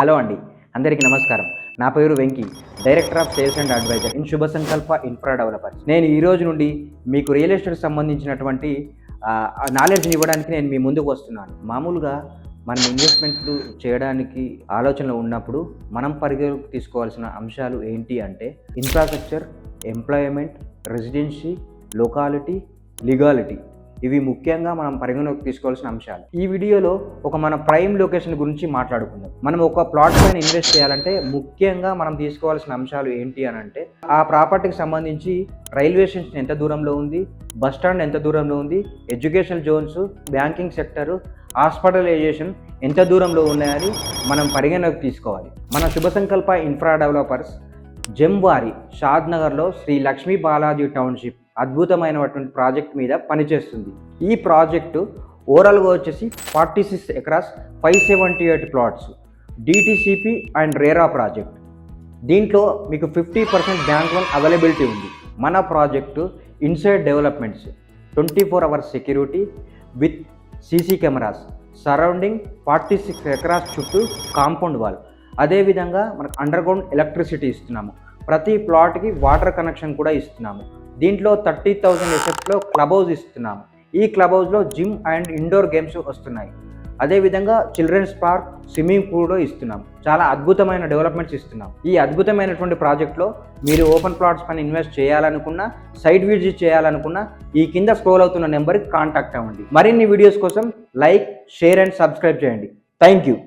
Hello అండి, అందరికీ నమస్కారం. నా పేరు Venky, director of sales and advisor in Shubha Sankalpa infra developers. నేను ఈ రోజు నుండి మీకు రియల్ ఎస్టేట్ సంబంధించినటువంటి నాలెడ్జ్ని ఇవ్వడానికి నేను మీ ముందుకు వస్తున్నాను. మామూలుగా మనం ఇన్వెస్ట్మెంట్లు చేయడానికి ఆలోచనలు ఉన్నప్పుడు మనం పరిగణలోకి తీసుకోవాల్సిన అంశాలు ఏంటి అంటే infrastructure, employment, residency, locality, legality. ఇవి ముఖ్యంగా మనం పరిగణలోకి తీసుకోవాల్సిన అంశాలు. ఈ వీడియోలో మన ప్రైమ్ లొకేషన్ గురించి మాట్లాడుకుందాం. మనం ఒక ప్లాట్ పైన ఇన్వెస్ట్ చేయాలంటే ముఖ్యంగా మనం తీసుకోవాల్సిన అంశాలు ఏంటి అని అంటే ఆ ప్రాపర్టీకి సంబంధించి రైల్వే స్టేషన్ ఎంత దూరంలో ఉంది, బస్ స్టాండ్ ఎంత దూరంలో ఉంది, educational zones, banking sector, hospitalisation ఎంత దూరంలో ఉన్నాయని మనం పరిగణలోకి తీసుకోవాలి. మన శుభ సంకల్ప ఇన్ఫ్రా డెవలపర్స్ జంవారి షాద్నగర్లో శ్రీ లక్ష్మీ బాలాజీ టౌన్షిప్ అద్భుతమైనటువంటి ప్రాజెక్ట్ మీద పనిచేస్తుంది. ఈ ప్రాజెక్టు ఓవరాల్గా వచ్చేసి 46 acres 578 plots, DTCP and RERA project. దీంట్లో మీకు 50% బ్యాంక్ లోన్ అవైలబిలిటీ ఉంది. మన project inside developments, 24 hours security with CC cameras, surrounding 46 acres చుట్టూ కాంపౌండ్ వాల్. అదేవిధంగా మనకు అండర్ గ్రౌండ్ ఎలక్ట్రిసిటీ ఇస్తున్నాము. ప్రతి ప్లాట్కి వాటర్ కనెక్షన్ కూడా ఇస్తున్నాము. దీంట్లో 30,000 ఎసెట్స్లో క్లబ్ హౌస్ ఇస్తున్నాము. ఈ క్లబ్ హౌస్లో జిమ్ అండ్ ఇండోర్ గేమ్స్ వస్తున్నాయి. అదేవిధంగా చిల్డ్రన్స్ పార్క్, స్విమ్మింగ్ పూల్ కూడా ఇస్తున్నాం. చాలా అద్భుతమైన డెవలప్మెంట్స్ ఇస్తున్నాం. ఈ అద్భుతమైనటువంటి ప్రాజెక్ట్లో మీరు ఓపెన్ ప్లాట్స్ పైన ఇన్వెస్ట్ చేయాలనుకున్నా, సైట్ విజిట్ చేయాలనుకున్నా ఈ కింద స్క్రోల్ అవుతున్న నెంబర్కి కాంటాక్ట్ అవ్వండి. మరిన్ని వీడియోస్ కోసం లైక్, షేర్ అండ్ సబ్స్క్రైబ్ చేయండి. Thank you.